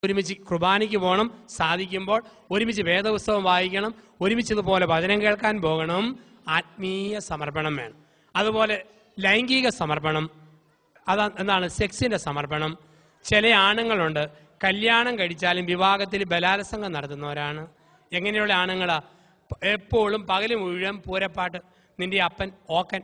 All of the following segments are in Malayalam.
ഒരുമിച്ച് കുർബാനയ്ക്ക് പോകണം, സാധിക്കുമ്പോൾ ഒരുമിച്ച് വേദപുസ്തകം വായിക്കണം, ഒരുമിച്ച് ഇതുപോലെ വചനം കേൾക്കാൻ പോകണം. ആത്മീയ സമർപ്പണം വേണം. അതുപോലെ ലൈംഗിക സമർപ്പണം, എന്താണ് സെക്സിന്റെ സമർപ്പണം. ചില ആണുങ്ങളുണ്ട് കല്യാണം കഴിച്ചാലും വിവാഹത്തിൽ ബലാത്സംഗം നടത്തുന്നവരാണ്. എങ്ങനെയുള്ള ആണുങ്ങളാ? എപ്പോഴും പകല് മുഴുവൻ പൂരപ്പാട്ട്, നിന്റെ അപ്പൻ ഓക്കൻ,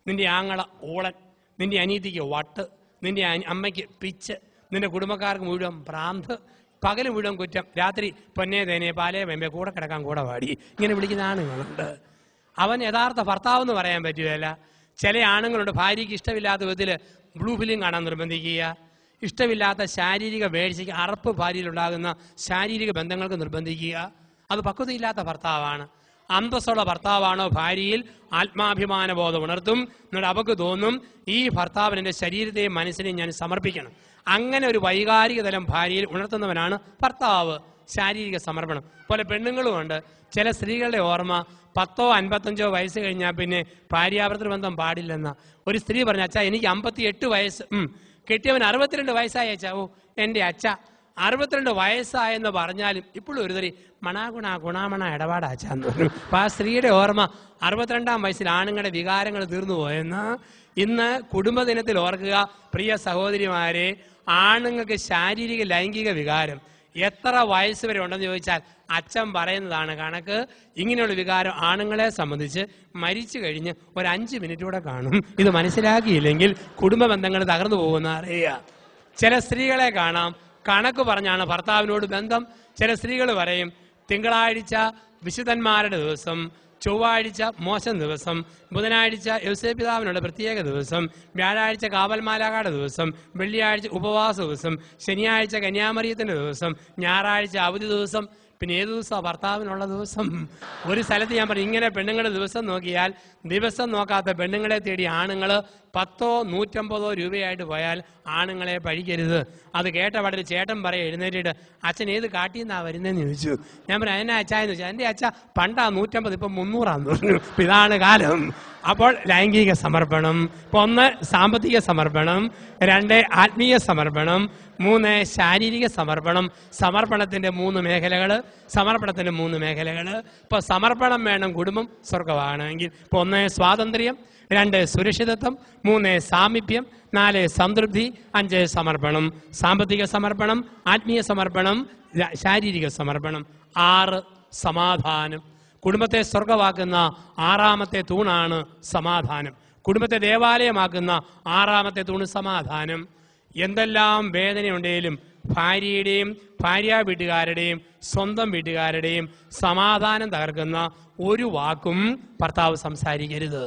നിന്റെ ആങ്ങള ഊളൻ, നിന്റെ അനീതിക്ക് വട്ട്, നിന്റെ അമ്മയ്ക്ക് പിച്ച്, നിന്റെ കുടുംബക്കാർക്ക് മുഴുവൻ ഭ്രാന്ത്, പകല് മുഴുവൻ കുറ്റം, രാത്രി പൊന്നേ തേനെ പാലേ വെമ്പേ കൂടെ കിടക്കാൻ കൂടെ പാടി, ഇങ്ങനെ വിളിക്കുന്ന ആണുങ്ങളുണ്ട്. അവൻ യഥാർത്ഥ ഭർത്താവെന്ന് പറയാൻ പറ്റുകയില്ല. ചില ആണുങ്ങളുണ്ട് ഭാര്യയ്ക്ക് ഇഷ്ടമില്ലാത്ത വിധത്തിൽ ബ്ലൂ ഫിലിം കാണാൻ നിർബന്ധിക്കുക, ഇഷ്ടമില്ലാത്ത ശാരീരിക വീഴ്ചയ്ക്ക്, അറപ്പ് ഭാര്യയിലുണ്ടാകുന്ന ശാരീരിക ബന്ധങ്ങൾക്ക് നിർബന്ധിക്കുക. അത് പക്വതയില്ലാത്ത ഭർത്താവാണ്. അന്തസ്സുള്ള ഭർത്താവാണോ ഭാര്യയിൽ ആത്മാഭിമാന ബോധം ഉണർത്തും. എന്നിട്ട് അവർക്ക് തോന്നും ഈ ഭർത്താവിന് എൻ്റെ ശരീരത്തെയും മനസ്സിനെയും ഞാൻ സമർപ്പിക്കണം. അങ്ങനെ ഒരു വൈകാരിക തലം ഭാര്യയിൽ ഉണർത്തുന്നവനാണ് ഭർത്താവ്. ശാരീരിക സമർപ്പണം പോലെ പെണ്ണുങ്ങളുമുണ്ട്. ചില സ്ത്രീകളുടെ ഓർമ്മ 10 or 55 വയസ്സ് കഴിഞ്ഞാൽ പിന്നെ ഭാര്യാഭർത്തൃ ബന്ധം പാടില്ലെന്ന. ഒരു സ്ത്രീ പറഞ്ഞ, അച്ഛാ എനിക്ക് 58 വയസ്സ്, കെട്ടിയവൻ 62 വയസ്സായ അച്ഛാ. ഓ എൻ്റെ അച്ഛ 62 വയസ്സായെന്ന് പറഞ്ഞാലും ഇപ്പോഴും ഒരു തരി ഗുണാമണ ഇടപാടാച്ചാന്ന് പറഞ്ഞു. അപ്പൊ ആ സ്ത്രീയുടെ ഓർമ്മ 62-ാം വയസ്സിൽ ആണുങ്ങളുടെ വികാരങ്ങൾ തീർന്നു പോയെന്ന്. ഇന്ന് കുടുംബദിനത്തിൽ ഓർക്കുക പ്രിയ സഹോദരിമാരെ, ആണുങ്ങൾക്ക് ശാരീരിക ലൈംഗിക വികാരം എത്ര വയസ്സ് വരെ ഉണ്ടെന്ന് ചോദിച്ചാൽ അച്ഛൻ പറയുന്നതാണ് കണക്ക്. ഇങ്ങനെയുള്ള വികാരം ആണുങ്ങളെ സംബന്ധിച്ച് മരിച്ചു കഴിഞ്ഞ് ഒരു 5 മിനിറ്റ് കൂടെ കാണും. ഇത് മനസ്സിലാക്കിയില്ലെങ്കിൽ കുടുംബ ബന്ധങ്ങൾ തകർന്നു പോകുന്ന അറിയുക. ചില സ്ത്രീകളെ കാണാം കണക്ക് പറഞ്ഞാണ് ഭർത്താവിനോട് ബന്ധം. ചില സ്ത്രീകൾ പറയും തിങ്കളാഴ്ച വിശുദ്ധന്മാരുടെ ദിവസം, ചൊവ്വാഴ്ച മോശം ദിവസം, ബുധനാഴ്ച യോസേപ്പിതാവിനുള്ള പ്രത്യേക ദിവസം, വ്യാഴാഴ്ച കാവൽമാലാഖയുടെ ദിവസം, വെള്ളിയാഴ്ച ഉപവാസ ദിവസം, ശനിയാഴ്ച കന്യാമറിയത്തിന്റെ ദിവസം, ഞായറാഴ്ച അവധി ദിവസം, പിന്നെ ഏത് ദിവസമാണ് ഭർത്താവിനുള്ള ദിവസം? ഒരു സ്ഥലത്ത് ഞാൻ പറഞ്ഞു, ഇങ്ങനെ പെണ്ണുങ്ങളുടെ ദിവസം നോക്കിയാൽ ദിവസം നോക്കാത്ത പെണ്ണുങ്ങളെ തേടി ആണുങ്ങൾ 10 or 150 രൂപയായിട്ട് പോയാൽ ആണുങ്ങളെ പഴിക്കരുത്. അത് കേട്ട പാടൊരു ചേട്ടൻ പറയാം എഴുന്നേറ്റിട്ട്, അച്ഛൻ ഏത് കാട്ടിന്നാ വരുന്നതെന്ന് ചോദിച്ചു. ഞാൻ പറഞ്ഞു അതിനാ അച്ഛായെന്ന് ചോദിച്ചു. എൻ്റെ അച്ഛ പണ്ടാ 150, ഇപ്പം 300 പറഞ്ഞു. ഇതാണ് കാലം. അപ്പോൾ ലൈംഗിക സമർപ്പണം, 1 സാമ്പത്തിക സമർപ്പണം, 2 ആത്മീയ സമർപ്പണം, 3 ശാരീരിക സമർപ്പണം. സമർപ്പണത്തിന്റെ 3 മേഖലകൾ. ഇപ്പൊ സമർപ്പണം വേണം കുടുംബം സ്വർഗമാണെങ്കിൽ. ഇപ്പൊ 1 സ്വാതന്ത്ര്യം, 2 സുരക്ഷിതത്വം, 3 സാമീപ്യം, 4 സംതൃപ്തി, 5 സമർപ്പണം. സാമ്പത്തിക സമർപ്പണം, ആത്മീയ സമർപ്പണം, ശാരീരിക സമർപ്പണം. 6 സമാധാനം. കുടുംബത്തെ സ്വർഗമാക്കുന്ന 6ാമത്തെ തൂണാണ് സമാധാനം. കുടുംബത്തെ ദേവാലയമാക്കുന്ന 6ാമത്തെ തൂണ് സമാധാനം. എന്തെല്ലാം വേദനയുണ്ടെങ്കിലും ഭാര്യയുടെയും ഭാര്യ വീട്ടുകാരുടെയും സ്വന്തം വീട്ടുകാരുടെയും സമാധാനം തകർക്കുന്ന ഒരു വാക്കും ഭർത്താവ് സംസാരിക്കരുത്.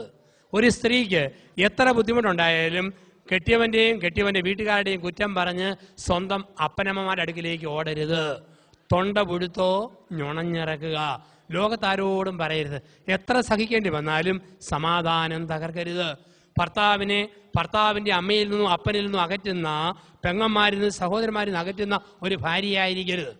ഒരു സ്ത്രീക്ക് എത്ര ബുദ്ധിമുട്ടുണ്ടായാലും കെട്ടിയവന്റെ വീട്ടുകാരുടെയും കുറ്റം പറഞ്ഞ് സ്വന്തം അപ്പനമ്മമാരുടെ അടുക്കിലേക്ക് ഓടരുത്. തൊണ്ട പുഴുത്തോ ഞൊണഞ്ഞിറക്കുക. ലോകത്താരോടും പറയരുത്. എത്ര സഹിക്കേണ്ടി വന്നാലും സമാധാനം തകർക്കരുത്. ഭർത്താവിന്റെ അമ്മയിൽ നിന്നും അപ്പനിൽ നിന്നും അകറ്റുന്ന, പെങ്ങന്മാരിൽ നിന്നും സഹോദരന്മാരിൽ നിന്ന് അകറ്റുന്ന ഒരു ഭാര്യയായിരിക്കരുത്.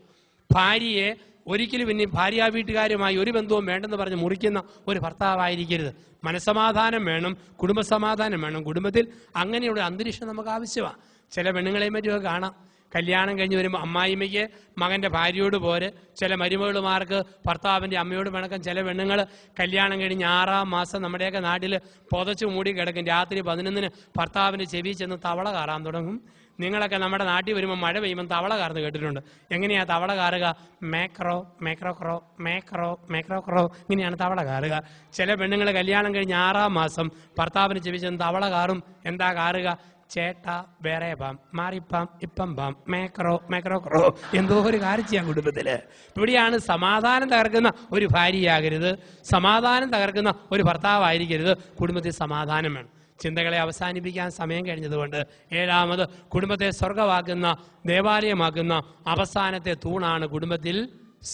ഭാര്യയെ ഒരിക്കലും ഇനി ഭാര്യ വീട്ടുകാരുമായി ഒരു ബന്ധവും വേണ്ടെന്ന് പറഞ്ഞ് മുറിക്കുന്ന ഒരു ഭർത്താവായിരിക്കരുത്. മനസ്സമാധാനം വേണം, കുടുംബസമാധാനം വേണം. കുടുംബത്തിൽ അങ്ങനെയുള്ള അന്തരീക്ഷം നമുക്ക് ആവശ്യമാണ്. ചില പെണ്ണുങ്ങളെയും മറ്റുമൊക്കെ കാണാം, കല്യാണം കഴിഞ്ഞ് വരുമ്പോൾ അമ്മായിമ്മയ്ക്ക് മകൻ്റെ ഭാര്യയോട് പോര്, ചില മരുമകളുമാർക്ക് ഭർത്താവിൻ്റെ അമ്മയോട് പിണക്കം. ചില പെണ്ണുങ്ങൾ കല്യാണം കഴിഞ്ഞ് 6ാം മാസം നമ്മുടെയൊക്കെ നാട്ടിൽ പുതച്ചു മൂടി കിടക്കും. രാത്രി 11-ന് ഭർത്താവിൻ്റെ ചെവി ചെന്ന് തവള കാറാൻ തുടങ്ങും. നിങ്ങളൊക്കെ നമ്മുടെ നാട്ടിൽ വരുമ്പോൾ മഴ പെയ്യുമ്പോൾ തവള കാർന്ന് കേട്ടിട്ടുണ്ട്. എങ്ങനെയാണ് തവള കാറുക? മേക്രോ മേക്രോ ക്രോ മേക്രോ മേക്രോ ക്രോ, ഇങ്ങനെയാണ് തവള കാറുക. ചില പെണ്ണുങ്ങൾ കല്യാണം കഴിഞ്ഞ് 6ാം മാസം ഭർത്താവിന് ചെവി ചെന്ന് തവള കാറും. എന്താ കാറുക? ചേട്ടാ വേറെ പാം, മാറിപ്പാം, ഇപ്പം പാം, മേക്രോ മേക്രോ ക്രോ. എന്തോ ഒരു കാര്യം കുടുംബത്തില്. ഇവിടെയാണ് സമാധാനം തകർക്കുന്ന ഒരു ഭാര്യയാകരുത്, സമാധാനം തകർക്കുന്ന ഒരു ഭർത്താവായിരിക്കരുത്. കുടുംബത്തിൽ സമാധാനം വേണം. ചിന്തകളെ അവസാനിപ്പിക്കാൻ സമയം കഴിഞ്ഞതുകൊണ്ട് 7ാമത് കുടുംബത്തെ സ്വർഗമാക്കുന്ന, ദേവാലയമാക്കുന്ന അവസാനത്തെ തൂണാണ് കുടുംബത്തിൽ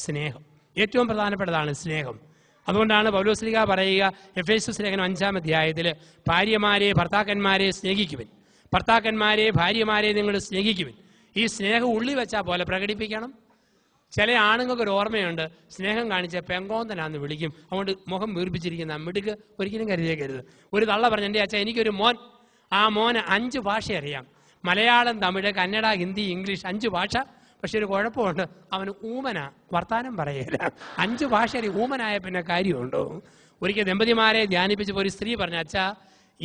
സ്നേഹം. ഏറ്റവും പ്രധാനപ്പെട്ടതാണ് സ്നേഹം. അതുകൊണ്ടാണ് പൗലോസ്ലീഹ പറയുക എഫേസ്യസ് ലേഖനം 5-ാം അധ്യായത്തിൽ, ഭാര്യമാരെ ഭർത്താക്കന്മാരെ സ്നേഹിക്കുവിൻ, ഭർത്താക്കന്മാരെ ഭാര്യമാരെ നിങ്ങൾ സ്നേഹിക്കുവിൻ. ഈ സ്നേഹം ഉള്ളി വെച്ചാൽ പോലെ പ്രകടിപ്പിക്കണം. ചില ആണുങ്ങൾക്ക് ഒരു ഓർമ്മയുണ്ട്, സ്നേഹം കാണിച്ച പെങ്കോന്തനാന്ന് വിളിക്കും. അതുകൊണ്ട് മുഖം വീർപ്പിച്ചിരിക്കുന്ന മിടുക്ക് ഒരിക്കലും കരുതിയേക്കരുത്. ഒരു തള്ള പറഞ്ഞു, എൻ്റെ അച്ഛൻ എനിക്കൊരു മോൻ, ആ മോന് 5 ഭാഷ അറിയാം. മലയാളം, തമിഴ്, കന്നഡ, ഹിന്ദി, ഇംഗ്ലീഷ് 5 ഭാഷ. പക്ഷെ ഒരു കുഴപ്പമുണ്ട്, അവന് ഊമന, വർത്താനം പറയില്ല. 5 ഭാഷയിൽ ഊമനായ പിന്നെ കാര്യമുണ്ടോ? ഒരിക്കൽ ദമ്പതിമാരെ ധ്യാനിപ്പിച്ചപ്പോൾ ഒരു സ്ത്രീ പറഞ്ഞു, അച്ഛാ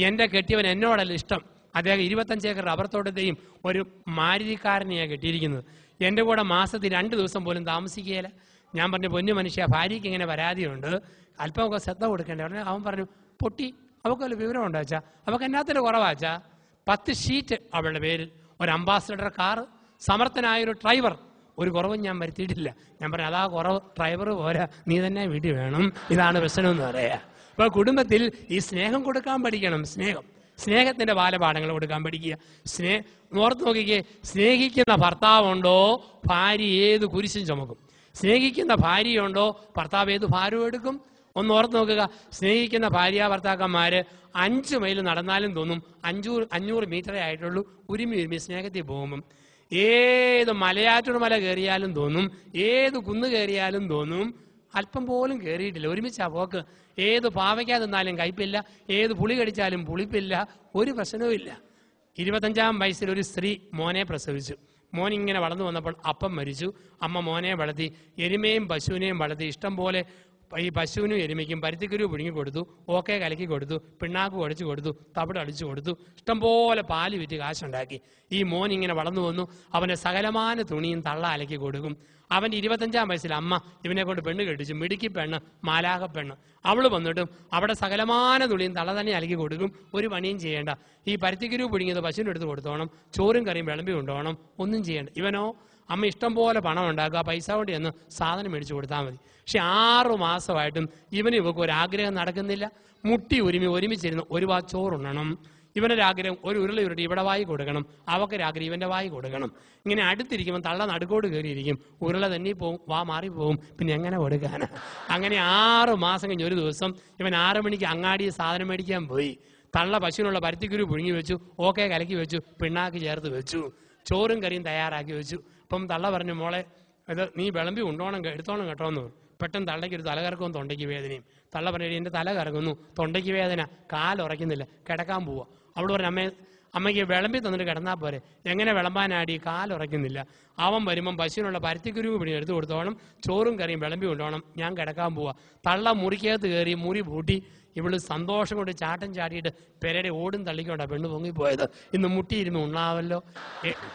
എൻ്റെ കെട്ടിയവൻ എന്നോടല്ല ഇഷ്ടം, അദ്ദേഹം 25 ഏക്കർ റബ്ബർ തോട്ടത്തെയും ഒരു മാരുതിക്കാരനെയാണ് കെട്ടിയിരിക്കുന്നത്, എൻ്റെ കൂടെ മാസത്തിൽ 2 ദിവസം പോലും താമസിക്കുകയില്ല. ഞാൻ പറഞ്ഞു, പൊന്നു മനുഷ്യ, ഭാര്യയ്ക്ക് ഇങ്ങനെ പരാതിയുണ്ട്, അല്പമൊക്കെ ശ്രദ്ധ കൊടുക്കേണ്ടേ. അവൻ പറഞ്ഞു, പൊട്ടി, അവൾക്കൊരു വിവരമുണ്ടോ അച്ഛാ, അവൾക്ക് എന്നാത്തിൻ്റെ കുറവാച്ചാ? 10 ഷീറ്റ് അവളുടെ പേരിൽ, ഒരു അംബാസഡർ കാറ്, സമർത്ഥനായൊരു ഡ്രൈവർ, ഒരു കുറവും ഞാൻ വരുത്തിയിട്ടില്ല. ഞാൻ പറഞ്ഞു, അതാ കുറവ്, ഡ്രൈവർ പോരാ, നീ തന്നെ വീട്ടിൽ വേണം, ഇതാണ് പ്രശ്നം എന്ന് പറയാ. അപ്പോൾ കുടുംബത്തിൽ ഈ സ്നേഹം കൊടുക്കാൻ പഠിക്കണം. സ്നേഹത്തിന്റെ ബാലപാഠങ്ങൾ കൊടുക്കാൻ പഠിക്കുക. ഓർത്ത് നോക്കിക്കേ, സ്നേഹിക്കുന്ന ഭർത്താവുണ്ടോ ഭാര്യ ഏത് കുരിശും ചുമക്കും. സ്നേഹിക്കുന്ന ഭാര്യയുണ്ടോ ഭർത്താവ് ഏത് ഭാരവും എടുക്കും. ഒന്ന് ഓർത്ത് നോക്കുക, സ്നേഹിക്കുന്ന ഭാര്യ ഭർത്താക്കന്മാര് 5 മൈൽ നടന്നാലും തോന്നും 500 മീറ്ററേ ആയിട്ടുള്ളൂ. ഉരുമി സ്നേഹത്തിൽ പോകുമ്പം ഏത് മലയാറ്റൂർ മല കയറിയാലും തോന്നും, ഏത് കുന്ന് കയറിയാലും തോന്നും, അല്പം പോലും കയറിയിട്ടില്ല, ഒരുമിച്ചാ പോക്ക്. ഏത് പാവയ്ക്കാ തിന്നാലും കയ്പില്ല, ഏത് പുളി കടിച്ചാലും പുളിപ്പില്ല, ഒരു പ്രശ്നവുമില്ല. 25-ാം വയസ്സിൽ ഒരു സ്ത്രീ മോനെ പ്രസവിച്ചു. മോൻ ഇങ്ങനെ വളർന്നു വന്നപ്പോൾ അപ്പം മരിച്ചു. അമ്മ മോനെ വളർത്തി, എരുമയും പശുവിനെയും വളർത്തി. ഇഷ്ടം പോലെ ഈ പശുവിനും എരുമയ്ക്കും പരുത്തിക്കുരു പുഴുങ്ങി കൊടുത്തു, ഓക്കെ കലക്കി കൊടുത്തു, പിണ്ണാക്ക് കുഴച്ച് കൊടുത്തു, തവിട് അടിച്ചു കൊടുത്തു, ഇഷ്ടംപോലെ പാല് വിറ്റ് കാശുണ്ടാക്കി. ഈ മോൻ ഇങ്ങനെ വളർന്നു വന്നു. അവൻ്റെ സകലമാന തുണിയും തള്ള അലക്കി കൊടുക്കും. അവൻ്റെ 25-ാം വയസ്സിൽ അമ്മ ഇവനെ കൊണ്ട് പെണ്ണ് കെട്ടിച്ചു. മിടുക്കി പെണ്ണ്, മാലാഹ പെണ്ണ്. അവൾ വന്നിട്ടും അവിടെ സകലമാന തുണിയും തള്ള തന്നെ അലക്കി കൊടുക്കും, ഒരു പണിയും ചെയ്യേണ്ട. ഈ പരുത്തിക്കുരു പുഴുങ്ങിയത് പശുവിന് എടുത്ത് കൊടുത്തോണം, ചോറും കറിയും വിളമ്പി കൊണ്ടുപോകണം, ഒന്നും ചെയ്യേണ്ട. ഇവനോ അമ്മ ഇഷ്ടം പോലെ പണം ഉണ്ടാക്കുക, പൈസ കൊണ്ട് ചെന്ന് സാധനം മേടിച്ചു കൊടുത്താൽ മതി. പക്ഷെ 6 മാസമായിട്ടും ഇവക്ക് ഒരാഗ്രഹം നടക്കുന്നില്ല. മുട്ടി ഒരുമിച്ചിരുന്ന് ഒരു വാ ചോറുണ്ണണം. ഇവനൊരാഗ്രഹം ഒരു ഉരുള ഉരുട്ടി ഇവിടെ വായി കൊടുക്കണം, അവക്കൊരാഗ്രഹം ഇവൻ്റെ വായി കൊടുക്കണം. ഇങ്ങനെ അടുത്തിരിക്കുമ്പോൾ തള്ള നടുക്കോട് കയറിയിരിക്കും, ഉരുള തന്നെ പോവും, വാ മാറിപ്പോവും, പിന്നെ എങ്ങനെ കൊടുക്കാനാ? അങ്ങനെ 6 മാസം കഴിഞ്ഞ് ഒരു ദിവസം ഇവൻ 6 മണിക്ക് അങ്ങാടി സാധനം മേടിക്കാൻ പോയി. തള്ള പശുവിനുള്ള പരുത്തിക്കുരു പുഴുങ്ങി വെച്ചു, ഓക്കെ കലക്കി വെച്ചു, പിണ്ണാക്ക് ചേർത്ത് വെച്ചു, ചോറും കറിയും തയ്യാറാക്കി വെച്ചു. അപ്പം തള്ള പറഞ്ഞു, മോളെ ഇത് നീ വിളമ്പി എടുത്തോണം കേട്ടോ എന്ന്. പെട്ടെന്ന് തള്ളയ്ക്ക് ഒരു തലകറക്കവും തൊണ്ടയ്ക്ക് വേദനയും. തള്ള പറഞ്ഞു, എൻ്റെ തല കറങ്ങുന്നു, തൊണ്ടയ്ക്ക് വേദന, കാലുറയ്ക്കുന്നില്ല, കിടക്കാൻ പോവാ. അവൾ പറഞ്ഞു, അമ്മയ്ക്ക് വിളമ്പി തന്നിട്ട് കിടന്നാൽ പോരെ. എങ്ങനെ വിളമ്പാനാടി, കാലുറയ്ക്കുന്നില്ല. അവൻ വരുമ്പം പശുവിനുള്ള പരുത്തിക്കുരുവ് പിടി എടുത്തു കൊടുത്തോണം, ചോറും കറിയും വിളമ്പി കൊണ്ടോണം, ഞാൻ കിടക്കാൻ പോവാ. തള്ള മുറിക്കകത്ത് കയറി മുറി പൂട്ടി. ഇവള് സന്തോഷം കൊണ്ട് ചാട്ടം ചാടിയിട്ട് പെരയുടെ ഓടും തള്ളിക്കൊണ്ടാണ് പെണ്ണ് പൊങ്ങിപ്പോയത്. ഇന്ന് മുട്ടിയിരുന്ന് ഉണ്ണാവല്ലോ.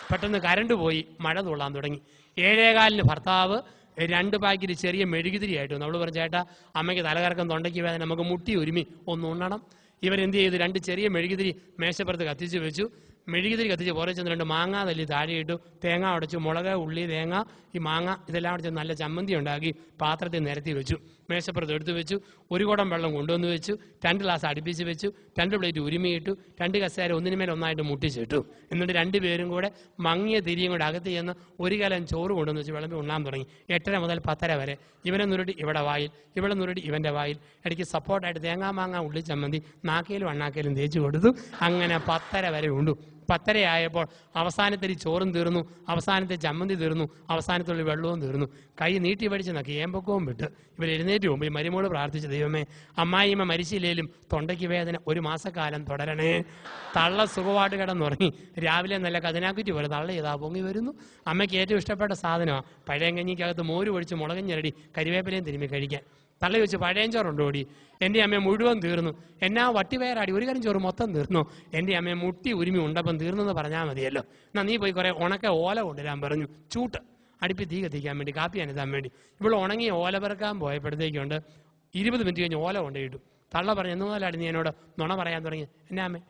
പെട്ടെന്ന് കരണ്ട് പോയി, മഴ തുള്ളാൻ തുടങ്ങി. 7:15 ഭർത്താവ് 2 പാക്കറ്റ് ചെറിയ മെഴുകുതിരി ആയിട്ട് വന്നു. അവള് പറഞ്ഞു, ചേട്ടാ അമ്മയ്ക്ക് തലകറക്കം, തൊണ്ടയ്ക്ക് വേദന, നമുക്ക് മുട്ടി ഒരുമി ഒന്ന് ഉണ്ണണം. ഇവരെന്ത് ചെയ്തു, 2 ചെറിയ മെഴുകുതിരി മേശപ്പുറത്ത് കത്തിച്ച് വെച്ചു. മെഴുകുതിരി കത്തിച്ച് പുറത്ത് ചെന്ന് 2 മാങ്ങ തല്ലി താഴെയിട്ടു, തേങ്ങ ഉടച്ചു, മുളക്, ഉള്ളി, തേങ്ങ, ഈ മാങ്ങ ഇതെല്ലാം അടച്ച് നല്ല ചമ്മന്തി ഉണ്ടാക്കി പാത്രത്തിൽ നിരത്തി വെച്ചു. മേശപ്പുറത്ത് എടുത്തു വെച്ചു. 1 കുടം വെള്ളം കൊണ്ടുവന്ന് വെച്ചു. 2 ഗ്ലാസ് അടുപ്പിച്ച് വെച്ചു. 2 പ്ലേറ്റ് ഉരുമിയിട്ടു. 2 കസേര ഒന്നിനുമേൽ ഒന്നായിട്ട് മുട്ടിച്ചിട്ടു. എന്നിട്ട് 2 പേരും കൂടെ മങ്ങിയ തിരിയും കൂടെ അകത്ത് ചെന്ന് 1 കലം ചോറ് കൊണ്ടുവന്ന് വെച്ച് വിളമ്പി ഉണ്ണാൻ തുടങ്ങി. 8:30 മുതൽ 10:30 വരെ ഇവനെ നുരുട്ടി ഇവിടെ വായിൽ, ഇവിടെ നുരുട്ടി ഇവൻ്റെ വായിൽ, ഇടയ്ക്ക് സപ്പോർട്ടായിട്ട് തേങ്ങാ മാങ്ങ ഉള്ളി ചമ്മന്തി നാക്കേലും അണ്ണാക്കേലും തേച്ച് കൊടുത്തു. അങ്ങനെ 10:30 വരെ ഉണ്ടു. 10:30 ആയപ്പോൾ അവസാനത്തെ ചോറും തീർന്നു, അവസാനത്തെ ചമ്മന്തി തീർന്നു, അവസാനത്തുള്ള വെള്ളവും തീർന്നു. കൈ നീട്ടി പഠിച്ച് നോക്കി ഏമ്പക്കവും വിട്ട് ഇവർ എഴുന്നേറ്റ് പോകുമ്പോൾ ഈ മരുമോള് പ്രാർത്ഥിച്ച, ദൈവമേ അമ്മായിമ്മ മരിച്ചില്ലേലും തൊണ്ടയ്ക്ക് വേദന 1 മാസക്കാലം തുടരണേ. തള്ള സുഖമായിട്ട് കിടന്നുറങ്ങി. രാവിലെ നല്ല കതിനാക്കുറ്റി പോലെ തള്ള ചെയ്താ പൊങ്ങി വരുന്നു. അമ്മയ്ക്ക് ഏറ്റവും ഇഷ്ടപ്പെട്ട സാധനമാണ് പഴയ കഞ്ഞിക്കകത്ത് മോര് ഒഴിച്ച് മുളകും ഞെരടി കരിവേപ്പിലയും തിരുമ്മി കഴിക്കാൻ. തള്ള ചോദിച്ചു, പഴയഞ്ചോറുണ്ടോ ഓടി? എൻ്റെ അമ്മ മുഴുവൻ തീർന്നു. എന്നാ വട്ടിവേറാടി, 1 കരം ചോറ് മൊത്തം തീർന്നു. എൻ്റെ അമ്മ മുട്ടി ഉരുമി ഉണ്ടപ്പം തീർന്നെന്ന് പറഞ്ഞാൽ മതിയല്ലോ. എന്നാ നീ പോയി കുറേ ഉണക്ക ഓല കൊണ്ടുവരാൻ പറഞ്ഞു. ചൂട്ട് അടുപ്പി തീ കത്തിക്കാൻ വേണ്ടി, കാപ്പി അനത്താൻ വേണ്ടി. ഇവിടെ ഉണങ്ങി ഓല പെറുക്കാൻ പോയപ്പോഴത്തേക്കുണ്ട് 20 മിനിറ്റ് കഴിഞ്ഞ് ഓല കൊണ്ടുപോയിട്ടു. തള്ള പറഞ്ഞു, എന്ന് മുതലാടി നീ എന്നോട് നുണ പറയാൻ തുടങ്ങി? എന്നാ അമ്മേ?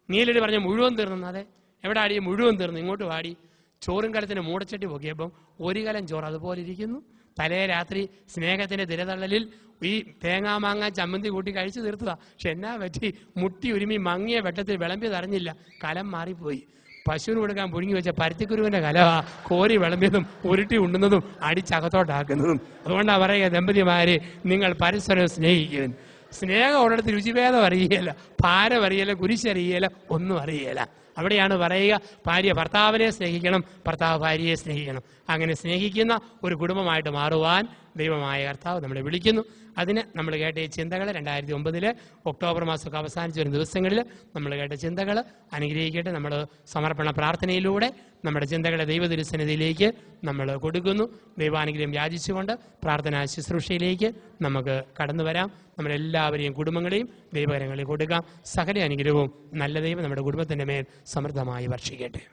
നീലടി പറഞ്ഞ മുഴുവൻ തീർന്നു. അതെ, എവിടെ ആടി? മുഴുവൻ തീർന്നു. ഇങ്ങോട്ട് വാടി. ചോറും കലത്തിന് മൂടച്ചട്ടി പൊക്കിയപ്പം 1 കലം ചോറ് അതുപോലെ ഇരിക്കുന്നു. തലേ രാത്രി സ്നേഹത്തിന്റെ തിരതള്ളലിൽ ഈ തേങ്ങാ മാങ്ങ ചമ്മന്തി കൂട്ടി കഴിച്ചു തീർത്തതാ. പക്ഷെ എന്നാ പറ്റി, മുട്ടി ഉരുമി മങ്ങിയ വെട്ടത്തിൽ വിളമ്പിയത് അറിഞ്ഞില്ല, കലം മാറിപ്പോയി. പശുവിന് കൊടുക്കാൻ പുഴുങ്ങി വെച്ച പരുത്തിക്കുരുവിന്റെ കലവാ കോരി വിളമ്പിയതും ഉരുട്ടി ഉണ്ണുന്നതും അടിച്ചകത്തോട്ടാക്കുന്നതും. അതുകൊണ്ടാണ് പറയുക, ദമ്പതിമാരെ നിങ്ങൾ പരസ്പരം സ്നേഹിക്കുവാൻ. സ്നേഹം ഉള്ളിടത്ത് രുചിഭേദം അറിയല, ഭാരം അറിയല, കുരിശറിയല, ഒന്നും അറിയല. അവിടെയാണ് പറയുക, ഭാര്യ ഭർത്താവിനെ സ്നേഹിക്കണം, ഭർത്താവ് ഭാര്യയെ സ്നേഹിക്കണം. അങ്ങനെ സ്നേഹിക്കുന്ന ഒരു കുടുംബമായിട്ട് മാറുവാൻ ദൈവമായ കർത്താവ് നമ്മളെ വിളിക്കുന്നു. അതിന് നമ്മൾ കേട്ട ഈ ചിന്തകൾ 2009 ഒക്ടോബർ മാസമൊക്കെ അവസാനിച്ച ഒരു ദിവസങ്ങളിൽ നമ്മൾ കേട്ട ചിന്തകൾ അനുഗ്രഹിക്കട്ടെ. നമ്മൾ സമർപ്പണ പ്രാർത്ഥനയിലൂടെ നമ്മുടെ ചിന്തകളെ ദൈവതിരുസന്നിധിയിലേക്ക് നമ്മൾ കൊടുക്കുന്നു. ദൈവാനുഗ്രഹം യാചിച്ചുകൊണ്ട് പ്രാർത്ഥനാ ശുശ്രൂഷയിലേക്ക് നമുക്ക് കടന്നു വരാം. നമ്മളെല്ലാവരെയും കുടുംബങ്ങളെയും ദൈവകരങ്ങളിൽ കൊടുക്കാം. സകല അനുഗ്രഹവും നല്ല ദൈവം നമ്മുടെ കുടുംബത്തിൻ്റെ മേൽ സമൃദ്ധമായി വർഷിക്കട്ടെ.